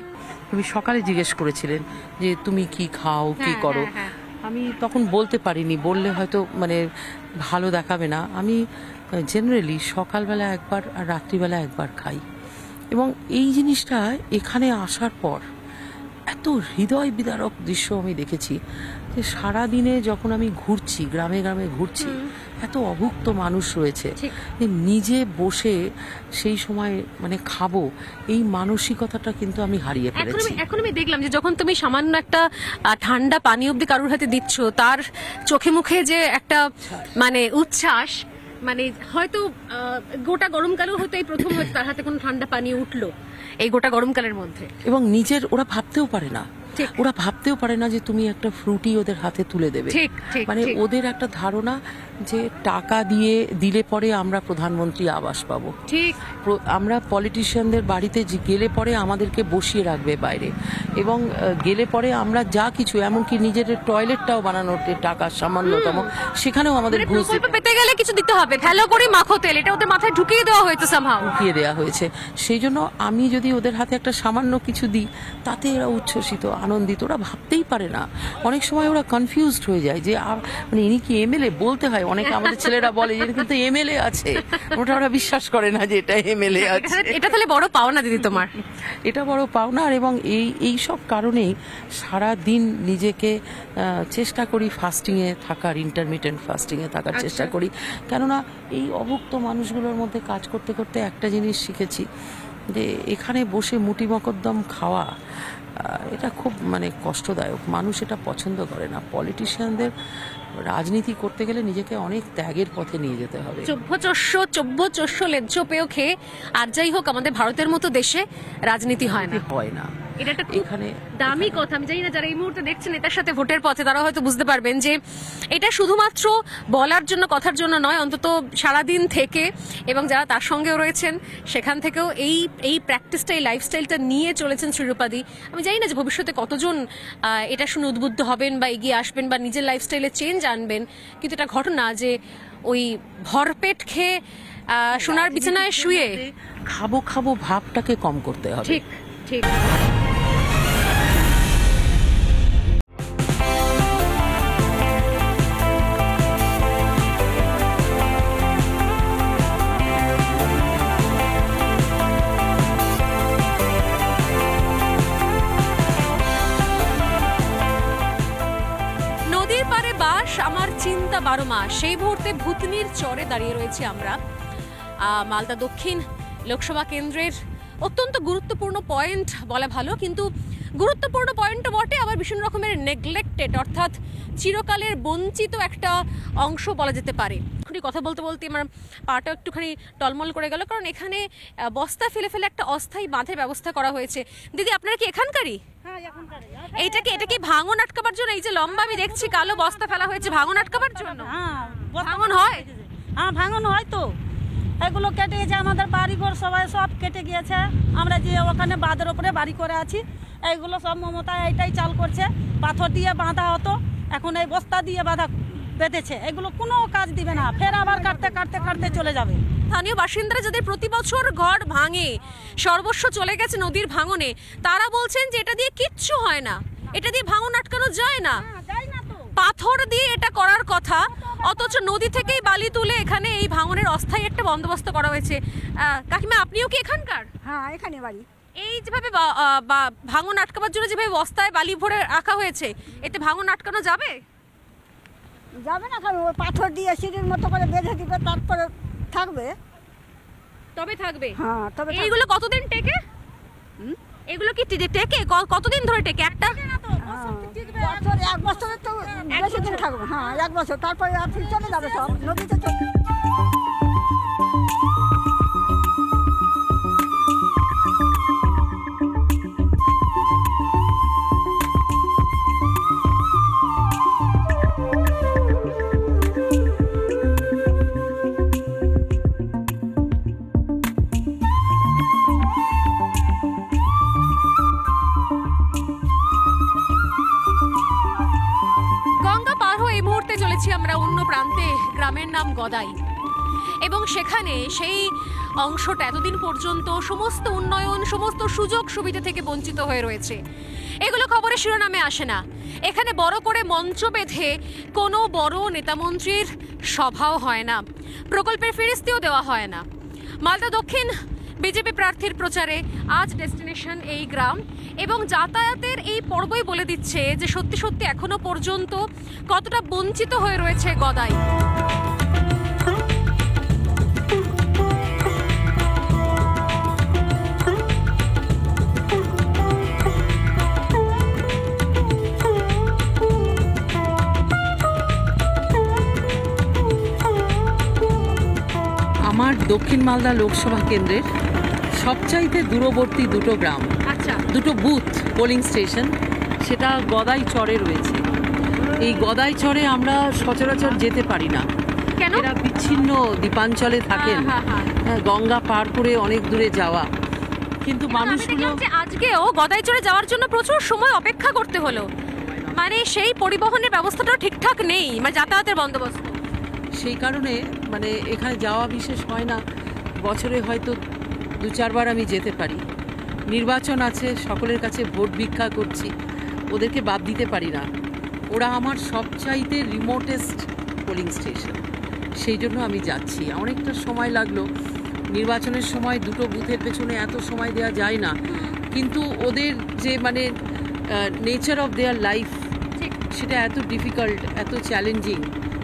তুমি সকালে জিজ্ঞেস করেছিলেন যে তুমি কি খাও, কি করো। আমি তখন বলতে পারিনি, বললে হয়তো মানে ভালো দেখাবে না। আমি জেনারেলি সকালবেলা একবার আর রাত্রিবেলা একবার খাই, এবং এই জিনিসটা এখানে আসার পর এত হৃদয় বিদারক দৃশ্য আমি দেখেছি যে সারাদিনে যখন আমি ঘুরছি, গ্রামে গ্রামে ঘুরছি, এত অভুক্ত মানুষ রয়েছে যে নিজে বসে সেই সময় মানে খাবো, এই মানসিকতাটা কিন্তু আমি হারিয়ে ফেলেছি। এখন আমি দেখলাম যে যখন তুমি সামান্য একটা ঠান্ডা পানি অব্দি কারোর হাতে দিচ্ছ, তার চোখে মুখে যে একটা মানে উচ্ছ্বাস, মানে হয়তো গোটা গরমকালেও হয়তো এই প্রথম হয়তো তার হাতে কোনো ঠান্ডা পানি উঠলো এই গোটা গরমকালের মধ্যে। এবং নিজের ওরা ভাবতেও পারে না, ওরা ভাবতেও পারে না যে তুমি একটা ফ্রুটি ওদের হাতে তুলে দেবে। মানে ওদের একটা ধারণা যে টাকা দিয়ে দিলে পরে আমরা প্রধানমন্ত্রী আবাস পাবো, ঠিক আমরা পলিটিশিয়ানদের বাড়িতে গেলে পরে আমাদেরকে বসিয়ে রাখবে বাইরে, এবং গেলে পরে আমরা যা কিছু এমনকি নিজের টয়লেটটাও বানানোর টাকা সামান্যতম সেখানেও আমাদের ঘুষ পেতে গেলে কিছু দিতে হবে, ভালো করে মাখো তেল, এটা ওদের মাথায় ঢুকিয়ে দেওয়া হয়েছে, ঢুকিয়ে দেওয়া হয়েছে। সেই জন্য আমি যদি ওদের হাতে একটা সামান্য কিছু দিই তাতে এরা উচ্ছ্বসিত, আনন্দিত, ওরা ভাবতেই পারে না। অনেক সময় ওরা কনফিউজড হয়ে যায় যে মানে ইনি কি এমএলএ বলতে হয়, অনেকে আমাদের ছেলেরা বলে যে কিন্তু এমএলএ আছে, ওটা ওরা বিশ্বাস করে না যে এটা এমএলএ আছে। এটা তাহলে বড় পাওনা দিদি তোমার, এটা বড় পাওনা। আর এবং এই সব কারণেই সারা দিন নিজেকে চেষ্টা করি ফাস্টিং এ থাকার, ইন্টারমিটেন্ট ফাস্টিং এ থাকার চেষ্টা করি। কেননা এই অভুক্ত মানুষগুলোর মধ্যে কাজ করতে করতে একটা জিনিস শিখেছি যে এখানে বসে মুটি মকদ্দম খাওয়া এটা খুব মানে কষ্টদায়ক, মানুষ এটা পছন্দ করে না। পলিটিশিয়ানদের রাজনীতি করতে গেলে নিজেকে অনেক ত্যাগের পথে নিয়ে যেতে হবে। চব্য লেজ্জ পেয়েও খেয়ে, আর যাই হোক আমাদের ভারতের মতো দেশে রাজনীতি হয় না। এটা একটা এখানে দামি কথা। আমি জানি না যারা এই মুহূর্তে দেখছেন এটার সাথে ভোটের পথে, তারা হয়তো বুঝতে পারবেন যে এটা শুধুমাত্র বলার জন্য, কথার জন্য নয়, অন্তত সারাদিন থেকে এবং যারা তার সঙ্গেও রয়েছেন সেখান থেকেও এই প্র্যাকটিসটা, এই লাইফস্টাইলটা নিয়ে চলেছেন শ্রীরূপাদি। আমি জানি না যে ভবিষ্যতে কতজন এটা শুনে উদ্বুদ্ধ হবেন বা এগিয়ে আসবেন বা নিজের লাইফস্টাইলে চেঞ্জ আনবেন, কিন্তু এটা ঘটনা যে ওই ভরপেট খেয়ে সোনার বিছানায় শুয়ে খাবো ভাবটাকে কম করতে হবে। ঠিক ঠিক। নদীর পারে বাস, আমার চিন্তা 12 মাস। সেই মুহূর্তে ভূতনির চরে দাঁড়িয়ে রয়েছে আমরা, মালদা দক্ষিণ লোকসভা কেন্দ্রের অত্যন্ত গুরুত্বপূর্ণ পয়েন্ট বলা ভালো, কিন্তু গুরুত্বপূর্ণ পয়েন্টও বটে, আবার ভীষণ রকমের নেগলেক্টেড, অর্থাৎ চিরকালের বঞ্চিত একটা অংশ বলা যেতে পারে। কথা বলতে বলতে আমার পাটা একটুখানি টলমল করে গেল, কারণ এখানে বস্তা ফেলে ফেলে একটা অস্থায়ী বাঁধের ব্যবস্থা করা হয়েছে। দিদি, আপনারা কি এখানকারই? এটা কি ভাঙন আটকাবার জন্য? এই যে লম্বা আমি দেখছি কালো বস্তা ফেলা হয়েছে, ভাঙন আটকাবার জন্য? ভাঙন হয়? হ্যাঁ, ভাঙন হয় তো। এগুলো কেটে গেছে, আমাদের বাড়িঘর সবাই সব কেটে গিয়েছে। আমরা যে ওখানে বাঁধের ওপরে বাড়ি করে আছি, এইগুলো সব মমতা এইটাই চাল করছে। পাথর দিয়ে বাঁধা হতো, এখন এই বস্তা দিয়ে বেঁধেছে। এগুলো কোনো কাজ দিবে না, ফের আবার কাটতে কাটতে কাটতে চলে যাবে। স্থানীয় বাসিন্দারা যাদের প্রতি বছর ঘর ভাঙে, সর্বস্ব চলে গেছে নদীর ভাঙনে, তারা বলছেন যে এটা দিয়ে কিচ্ছু হয় না, এটা দিয়ে ভাঙন আটকানো যায় না, পাথর দিয়ে এটা করার কথা, অথচ নদী থেকেই বালি তুলে এখানে এই ভাঙনের অস্থায়ী একটা বন্দোবস্ত করা হয়েছে। কাকিমা, আপনিও কি এখানকার? হ্যাঁ, এখানে বাড়ি। এই যেভাবে ভাঙন আটকাবার জন্য যেভাবে বস্তায় বালি ভরে রাখা হয়েছে, এতে ভাঙন আটকানো যাবে? যাবে না, কারণ ওই পাথর দিয়ে সিঁড়ির মতো করে বেঁধে দিবে, তারপরে থাকবে। তবে থাকবে। হ্যাঁ, তবে এইগুলো কতদিন টেকে? এগুলো কি টেকে কতদিন ধরে টেকে? একটা বছর, 1 বছরের তো বেশি দিন থাকবে। হ্যাঁ, 1 বছর, তারপরে আর ফির চলে যাবে, সব নদীতে চলে। গঙ্গা পার হয়ে এই মুহূর্তে চলেছি আমরা অন্য প্রান্তে, গ্রামের নাম গদাই, এবং সেখানে সেই অংশটা এতদিন পর্যন্ত সমস্ত উন্নয়ন, সমস্ত সুযোগ সুবিধা থেকে বঞ্চিত হয়ে রয়েছে। এগুলো খবরের শিরোনামে আসে না। এখানে বড় করে মঞ্চ বেঁধে কোনো বড় নেতামন্ত্রীর সভাও হয় না, প্রকল্পের ফেরিস্তিও দেওয়া হয় না। মালদা দক্ষিণ বিজেপি প্রার্থীর প্রচারে আজ ডেস্টিনেশন এই গ্রাম, এবং যাতায়াতের এই পর্বই বলে দিচ্ছে যে সত্যি সত্যি এখনো পর্যন্ত কতটা বঞ্চিত হয়ে রয়েছে গদাই। আমার দক্ষিণ মালদা লোকসভা কেন্দ্রের সবচাইতে দূরবর্তী দুটো গ্রাম, আচ্ছা, দুটো বুথ পোলিং স্টেশন, সেটা গদাই চরে রয়েছে। এই গদাই চরে আমরা সচরাচর যেতে পারি না, কেন? এরা বিচ্ছিন্ন দ্বীপাঞ্চলে থাকেন, গঙ্গা পার করে অনেক দূরে যাওয়া, কিন্তু মানুষগুলো আজকেও গদাইচরে যাওয়ার জন্য প্রচুর সময় অপেক্ষা করতে হলো। মানে সেই পরিবহনের ব্যবস্থাটাও ঠিকঠাক নেই, মানে যাতায়াতের বন্দোবস্ত। সেই কারণে মানে এখানে যাওয়া বিশেষ হয় না। বছরে হয়তো 2-4 বার আমি যেতে পারি। নির্বাচন আছে, সকলের কাছে ভোট ভিক্ষা করছি, ওদেরকে বাদ দিতে পারি না। ওরা আমার সবচাইতে রিমোটেস্ট পোলিং স্টেশন, সেই জন্য আমি যাচ্ছি। অনেকটা সময় লাগলো। নির্বাচনের সময় দুটো বুথের পেছনে এত সময় দেওয়া যায় না, কিন্তু ওদের যে মানে নেচার অফ দেয়ার লাইফ, সেটা এত ডিফিকাল্ট, এত চ্যালেঞ্জিং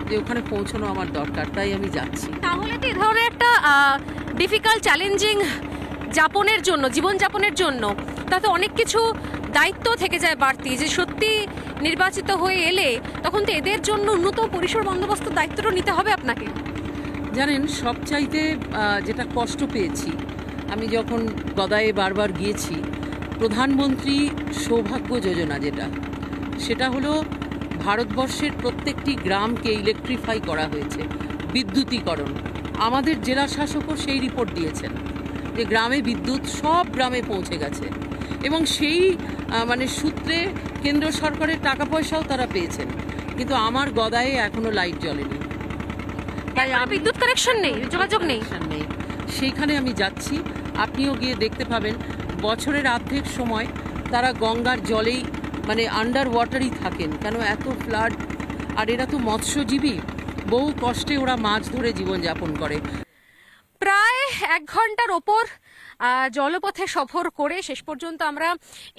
যে ওখানে পৌঁছানো আমার দরকার, তাই আমি যাচ্ছি। তাহলে তো এ ধরনের একটা ডিফিকাল্ট চ্যালেঞ্জিং যাপনের জন্য, জীবনযাপনের জন্য, তাতে অনেক কিছু দায়িত্ব থেকে যায় বাড়তি, যে সত্যি নির্বাচিত হয়ে এলে তখন তো এদের জন্য উন্নত পরিসর বন্দোবস্ত দায়িত্বটা নিতে হবে আপনাকে। জানেন, সবচাইতে যেটা কষ্ট পেয়েছি আমি যখন গদায়ে বারবার গিয়েছি, প্রধানমন্ত্রী সৌভাগ্য যোজনা যেটা, সেটা হলো ভারতবর্ষের প্রত্যেকটি গ্রামকে ইলেকট্রিফাই করা হয়েছে, বিদ্যুতীকরণ। আমাদের জেলা শাসকও সেই রিপোর্ট দিয়েছেন যে গ্রামে বিদ্যুৎ সব গ্রামে পৌঁছে গেছে, এবং সেই মানে সূত্রে কেন্দ্র সরকারের টাকা পয়সাও তারা পেয়েছেন, কিন্তু আমার গদায়ে এখনো লাইট জ্বলেনি, তাই বিদ্যুৎ কানেকশন নেই, যোগাযোগ নেই। সেইখানে আমি যাচ্ছি। আপনিও গিয়ে দেখতে পাবেন, বছরের অর্ধেক সময় তারা গঙ্গার জলেই মানে আন্ডার ওয়াটারই থাকেন, কেন এত ফ্লাড। আর এরা তো মৎস্যজীবী, বহু কষ্টে ওরা মাছ ধরে জীবনযাপন করে। প্রায় 1 ঘন্টার ওপর জলপথে সফর করে শেষ পর্যন্ত আমরা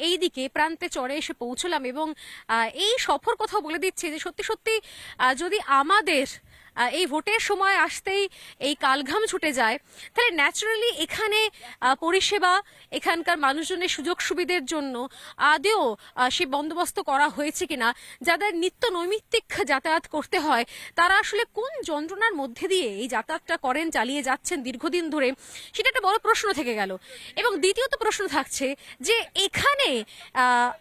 এই দিকে প্রান্তে চরে এসে পৌঁছলাম, এবং এই সফর কোথাও বলে দিচ্ছে যে সত্যি সত্যি যদি আমাদের এই ভোটের সময় আসতেই এই কালঘাম ছুটে যায়, তাহলে ন্যাচারালি এখানে পরিষেবা, এখানকার মানুষজনের সুযোগ সুবিধার জন্য আদেও সে বন্দোবস্ত করা হয়েছে কিনা, যাদের নিত্য নৈমিত্তিক যাতায়াত করতে হয় তারা আসলে কোন যন্ত্রণার মধ্যে দিয়ে এই যাতায়াতটা করেন, চালিয়ে যাচ্ছেন দীর্ঘদিন ধরে, সেটা একটা বড় প্রশ্ন থেকে গেল। এবং দ্বিতীয়ত প্রশ্ন থাকছে যে এখানে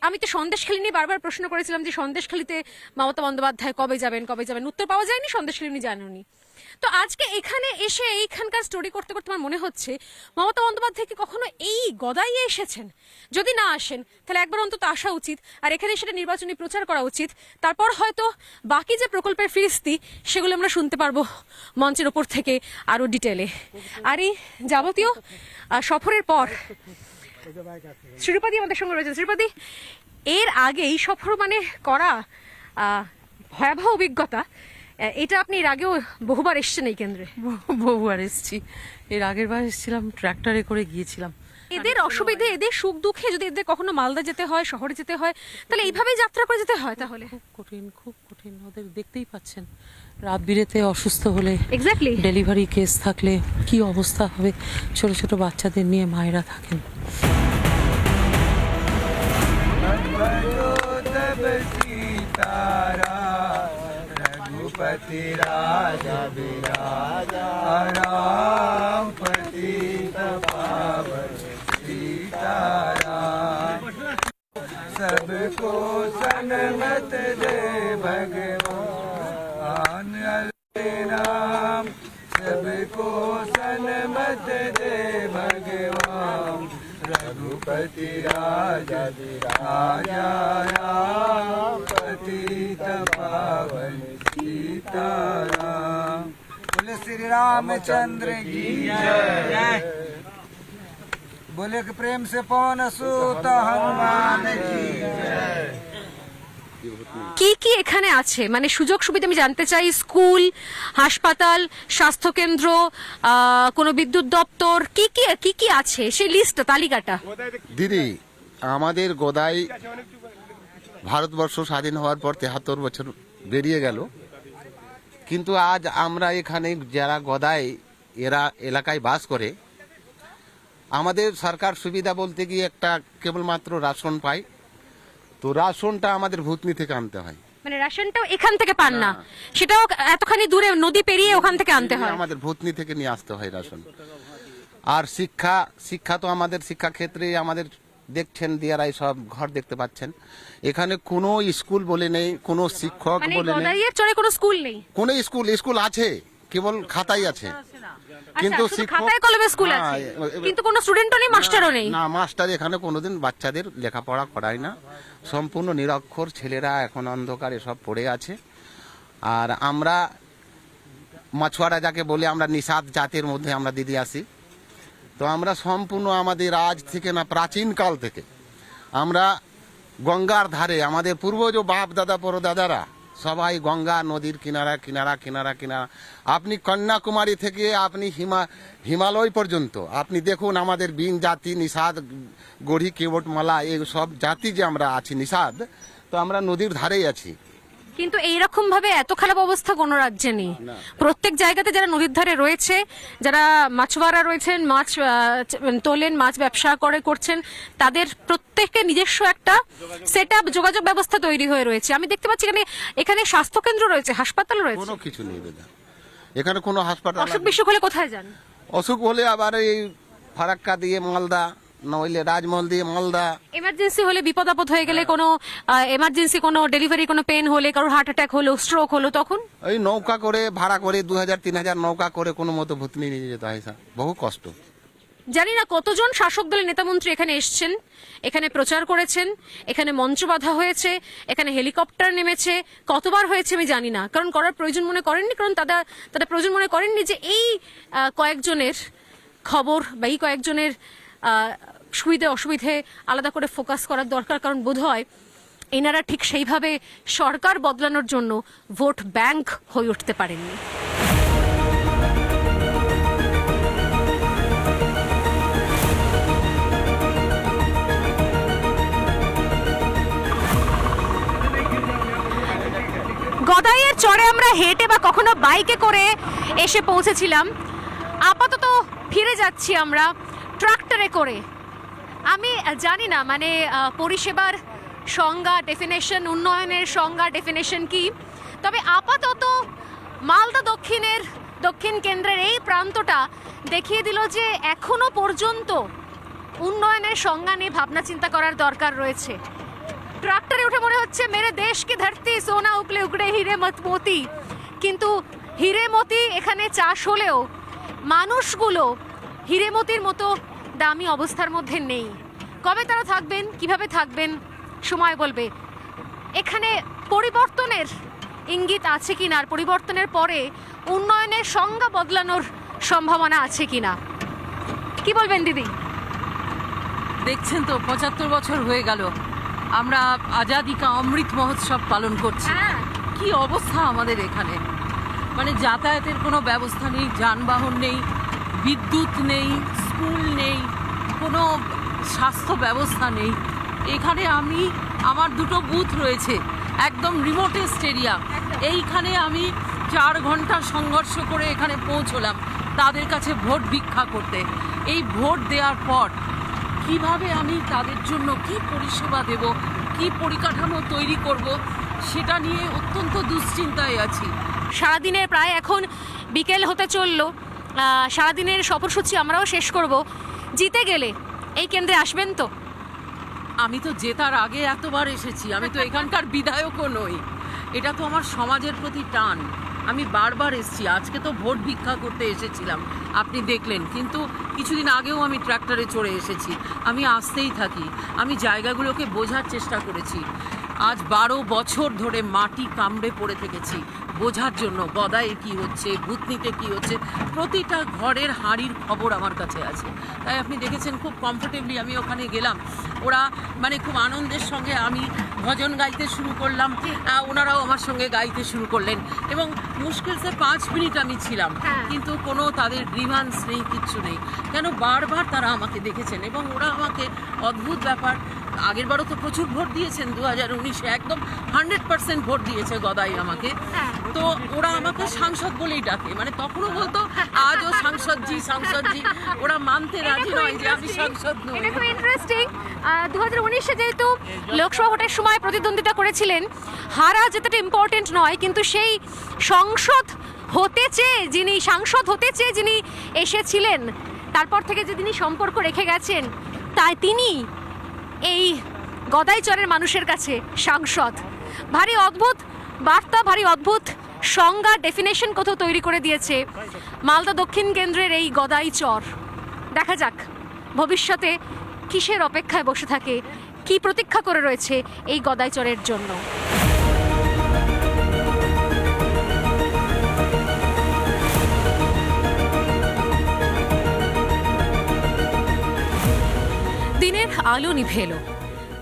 আমি তো সন্দেশখালী নিয়ে বারবার প্রশ্ন করেছিলাম যে সন্দেশখালীতে মমতা বন্দ্যোপাধ্যায় কবে যাবেন, উত্তর পাওয়া যায়নি, সন্দেশখালী জানুনি। তো আজকে এখানে এসে এইখানকার স্টোরি করতে করতে আমার মনে হচ্ছে মমতা বন্দ্যোপাধ্যায় কি কখনো এই গদাইয়ে এসেছেন? যদি না আসেন তাহলে একবার অন্তত আসা উচিত, আর এখানে সেটা নির্বাচনী প্রচার করা উচিত। তারপর হয়তো বাকি যে প্রকল্পের ফিরিস্তি সেগুলো আমরা শুনতে পারবো মঞ্চের ওপর থেকে আরো ডিটেলে। আর এই যাবতীয় সফরের পর শ্রীপতি আমাদের সঙ্গে রয়েছে। শ্রীপতি, এর আগে এই সফর মানে করা ভয়াবহ অভিজ্ঞতা, এটা আপনি এর আগেও বহুবার এসছেন এই কেন্দ্রে? বহুবার এসেছি, এর আগের বার এসেছিলাম ট্র্যাক্টরে করে গিয়েছিলাম। এদের অসুবিধে, এদের সুখ দুঃখে যদি এদের কখনো মালদা যেতে হয়, শহরে যেতে হয়, তাহলে এইভাবেই যাত্রা করে যেতে হয়? তাহলে খুব কঠিন ওদের, দেখতেই পাচ্ছেন রাত বিরেতে অসুস্থ হলে, এক্স্যাক্টলি ডেলিভারি কেস থাকলে কি অবস্থা হবে। ছোট ছোট বাচ্চাদের নিয়ে মায়েরা থাকেন। रघुपति राजा विराजा राम पतित पावन सीताराम सबको सन्मत दे भगवान राम सबको सन्मत दे भगवान रघुपति राजा विराजा राम पतित पावन सीताराम। बोले श्री रामचंद्र की जय। बोले कि प्रेम से पवन सूत हनुमान की जय। কি কি এখানে আছে মানে সুযোগ সুবিধা আমি জানতে চাই। স্কুল, হাসপাতাল, স্বাস্থ্য কেন্দ্র, কোনো বিদ্যুৎ দপ্তর, কি কি আছে সেই লিস্ট, তালিকাটা। দিদি, আমাদের গদাই ভারতবর্ষ স্বাধীন হওয়ার পর 73 বছর বেরিয়ে গেল, কিন্তু আজ আমরা এখানে যারা গদাই এরা এলাকায় বাস করে, আমাদের সরকার সুবিধা বলতে গিয়ে একটা কেবলমাত্র রাশন পাই। তো রাশনটা আমাদের ভূতনি থেকে আনতে হয়, মানে রাশনটাও এখান থেকে পান না, সেটাও এতখানি দূরে নদী পেরিয়ে ওখান থেকে আনতে হয়। আমাদের ভূতনি থেকে নিয়ে আসতে হয় রাশন। আর শিক্ষা তো আমাদের শিক্ষা ক্ষেত্রে আমাদের দেখছেন দিয়ারাই সব ঘর দেখতে পাচ্ছেন, এখানে কোনো স্কুল বলে নেই, কোনো শিক্ষক বলে নেই, কোনো স্কুল নেই। কোনো স্কুল আছে, কেবল খাতাই আছে, কিন্তু খাতায় কলমে স্কুল আছে, কিন্তু কোনো স্টুডেন্টও নেই, মাস্টারও নেই। না, মাস্টার এখানে কোনোদিন বাচ্চাদের লেখাপড়া করায় না, সম্পূর্ণ নিরক্ষর ছেলেরা এখন অন্ধকার এসব পড়ে আছে। আর আমরা মাছুয়ারা যাকে বলে আমরা নিষাদ জাতের মধ্যে আমরা দিদি আসি। তো আমরা সম্পূর্ণ আমাদের আজ থেকে না, প্রাচীন কাল থেকে আমরা গঙ্গার ধারে, আমাদের পূর্বজ বাপ দাদা পরদাদারা সবাই গঙ্গা নদীর কিনারা কিনারা কিনারা কিনারা। আপনি কন্যাকুমারী থেকে আপনি হিমালয় পর্যন্ত আপনি দেখুন, আমাদের বিন জাতি, নিষাদ, গড়ি, কেবটমালা, এই সব জাতি যে আমরা আছি নিষাদ, তো আমরা নদীর ধারেই আছি। কিন্তু এইরকম ভাবে এত খারাপ অবস্থা কোনো রাজ্যে নেই। প্রত্যেক জায়গাতে যারা নদীর ধারে রয়েছে, যারা মাছওয়ারা রয়েছেন, মাছ তোলেন, মাছ ব্যবসা করছেন, তাদের প্রত্যেকের নিজস্ব একটা সেটআপ, যোগাযোগ ব্যবস্থা তৈরি হয়ে রয়েছে। আমি দেখতে পাচ্ছি এখানে স্বাস্থ্য কেন্দ্র রয়েছে, হাসপাতাল রয়েছে। কোনো কিছু নেই দাদা, এখানে কোনো হাসপাতাল। অসুখ বিসুখ হলে কোথায় যান? অসুখ হলে আবার এই ফারাক্কা দিয়ে মালদা, নইলে রাজমহল দিয়ে মালদা। এমার্জেন্সি হলে, বিপদ আপদ হয়ে গেলে, কোনো এমার্জেন্সি, কোনো ডেলিভারি, কোনো পেন হলে, কারোর হার্ট অ্যাটাক হলো, স্ট্রোক হলো, তখন এই নৌকা করে ভাড়া করে 2000-3000 নৌকা করে কোনো মতো ভূতনি নিয়ে যেতে হয়, বহু কষ্ট। জানি না কতজন শাসক দলের নেতামন্ত্রী এখানে এসছেন, এখানে প্রচার করেছেন, এখানে মঞ্চ বাঁধা হয়েছে, এখানে হেলিকপ্টার নেমেছে, কতবার হয়েছে আমি জানি না, কারণ করার প্রয়োজন মনে করেননি, কারণ তারা প্রয়োজন মনে করেননি যে এই কয়েকজনের খবর বা এই কয়েকজনের সুবিধে অসুবিধে আলাদা করে ফোকাস করার দরকার। কারণ বোধ হয় এনারা ঠিক সেইভাবে সরকার বদলানোর জন্য ভোট ব্যাংক হয়ে উঠতে পারেননি। গদাইয়ের চরে আমরা হেঁটে বা কখনো বাইকে করে এসে পৌঁছেছিলাম, আপাতত ফিরে যাচ্ছি আমরা ট্রাক্টরে করে। আমি জানি না মানে পরিষেবার সংজ্ঞা, ডেফিনেশন, উন্নয়নের সংজ্ঞা, ডেফিনেশন কি, তবে আপাতত মালদা দক্ষিণ কেন্দ্রের এই প্রান্তটা দেখিয়ে দিল যে এখনো পর্যন্ত উন্নয়নের সংজ্ঞা নিয়ে ভাবনা চিন্তা করার দরকার রয়েছে। ট্রাক্টরে উঠে মনে হচ্ছে মেরে দেশ কি ধরতি সোনা উপলে উগড়ে হিরে মত মোতি, কিন্তু হিরেমতি এখানে চাষ হলেও মানুষগুলো হিরেমতির মতো দামি অবস্থার মধ্যে নেই। কবে তারা থাকবেন, কিভাবে থাকবেন, সময় বলবে। এখানে পরিবর্তনের ইঙ্গিত আছে কিনা, আর পরিবর্তনের পরে উন্নয়নের সংজ্ঞা বদলানোর সম্ভাবনা আছে কিনা, কি বলবেন দিদি? দেখছেন তো 75 বছর হয়ে গেল আমরা আজাদি কা অমৃত মহোৎসব পালন করছি। কি অবস্থা আমাদের এখানে, মানে যাতায়াতের কোনো ব্যবস্থা নেই, যানবাহন নেই, বিদ্যুৎ নেই, স্কুল নেই, কোনো স্বাস্থ্য ব্যবস্থা নেই। এখানে আমার 2টো বুথ রয়েছে একদম রিমোটেস্ট এরিয়া, এইখানে আমি 4 ঘন্টা সংঘর্ষ করে এখানে পৌঁছলাম তাদের কাছে ভোট ভিক্ষা করতে। এই ভোট দেওয়ার পর কিভাবে আমি তাদের জন্য কি পরিষেবা দেব, কি পরিকাঠামো তৈরি করব, সেটা নিয়ে অত্যন্ত দুশ্চিন্তায় আছি। সারাদিনের প্রায় এখন বিকেল হতে চললো, সারাদিনের সফরসূচি আমরাও শেষ করব। জিতে গেলে এই কেন্দ্রে আসবেন তো? আমি তো জেতার আগে এতবার এসেছি, আমি তো এখানকার বিধায়কও নই। এটা তো আমার সমাজের প্রতি টান, আমি বারবার এসেছি। আজকে তো ভোট ভিক্ষা করতে এসেছিলাম, আপনি দেখলেন, কিন্তু কিছুদিন আগেও আমি ট্র্যাক্টরে চড়ে এসেছি। আমি আসতেই থাকি, আমি জায়গাগুলোকে বোঝার চেষ্টা করেছি। আজ 12 বছর ধরে মাটি কামড়ে পড়ে থেকেছি বোঝার জন্য গদায়ে কি হচ্ছে, ভূতনিতে কি হচ্ছে, প্রতিটা ঘরের হাঁড়ির খবর আমার কাছে আছে। তাই আপনি দেখেছেন খুব কমফোর্টেবলি আমি ওখানে গেলাম। ওরা মানে খুব আনন্দের সঙ্গে, আমি ভজন গাইতে শুরু করলাম, ওনারাও আমার সঙ্গে গাইতে শুরু করলেন, এবং মুশকিল সে 5 মিনিট আমি ছিলাম, কিন্তু কোনো তাদের গ্রিভান্স নেই, কিচ্ছু নেই। কেন বারবার তারা আমাকে দেখেছেন, এবং ওরা আমাকে অদ্ভুত ব্যাপার, আগেরবারও তো প্রচুর ভোট দিয়েছেন 2019-এ, একদম 100% ভোট দিয়েছে গদাই আমাকে। তো ওরা আমাকে সাংসদ বলেই ডাকে, মানে তখনও বলতো আজও সাংসদজি সাংসদজি, ওরা মানতে রাজি নয় যে আমি সাংসদ নই। এটা খুব ইন্টারেস্টিং। 2019-এ যেহেতু লোকসভা ভোটের সময় প্রতিদ্বন্দ্বিতা করেছিলেন, হারা যেটা ইম্পর্টেন্ট নয়, কিন্তু সেই সাংসদ হতে চেয়ে যিনি এসেছিলেন, তারপর থেকে যে তিনি সম্পর্ক রেখে গেছেন, তাই তিনি এই গদাইচরের মানুষের কাছে সাংসদ। ভারী অদ্ভুত বার্তা, ভারী অদ্ভুত সংজ্ঞা, ডেফিনেশন কোথাও তৈরি করে দিয়েছে মালদা দক্ষিণ কেন্দ্রের এই গদাইচর। দেখা যাক ভবিষ্যতে কিসের অপেক্ষায় বসে থাকে, কি প্রতীক্ষা করে রয়েছে এই গদাইচরের জন্য। দিনের আলো নিভে এলো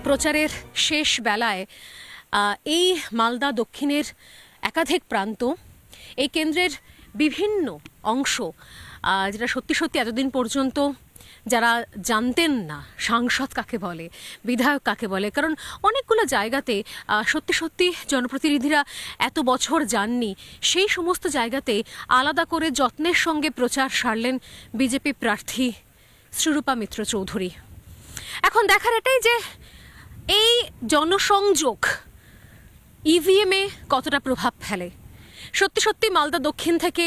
প্রচারের শেষ বেলায়। এই মালদা দক্ষিণের একাধিক প্রান্ত, এই কেন্দ্রের বিভিন্ন অংশ, যেটা সত্যি সত্যি এতদিন পর্যন্ত যারা জানতেন না সাংসদ কাকে বলে, বিধায়ক কাকে বলে, কারণ অনেকগুলো জায়গাতে সত্যি সত্যি জনপ্রতিনিধিরা এত বছর যাননি, সেই সমস্ত জায়গাতে আলাদা করে যত্নের সঙ্গে প্রচার সারলেন বিজেপি প্রার্থী শ্রীরূপা মিত্র চৌধুরী। এখন দেখার এটাই যে এই জনসংযোগ ইভিএমে কতটা প্রভাব ফেলে। সত্যি সত্যি মালদা দক্ষিণ থেকে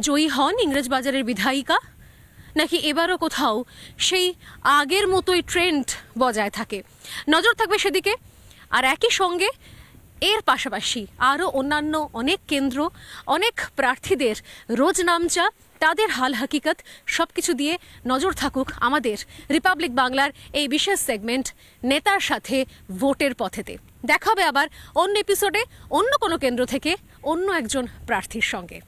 জয়ী হন ইংরেজবাজারের বিধায়িকা, নাকি এবারও কোথাও সেই আগের মতোই ট্রেন্ড বজায় থাকে? নজর থাকবে সেদিকে। আর একই সঙ্গে এর পাশাপাশি আরও অন্যান্য অনেক কেন্দ্র, অনেক প্রার্থীদের রোজ নামচা, তাদের হাল হাকিকত সবকিছু দিয়ে নজর থাকুক আমাদের রিপাবলিক বাংলার এই বিশেষ সেগমেন্ট নেতার সাথে ভোটের পথেতে। দেখা হবে আবার অন্য এপিসোডে অন্য কোনো কেন্দ্র থেকে অন্য একজন প্রার্থীর সঙ্গে।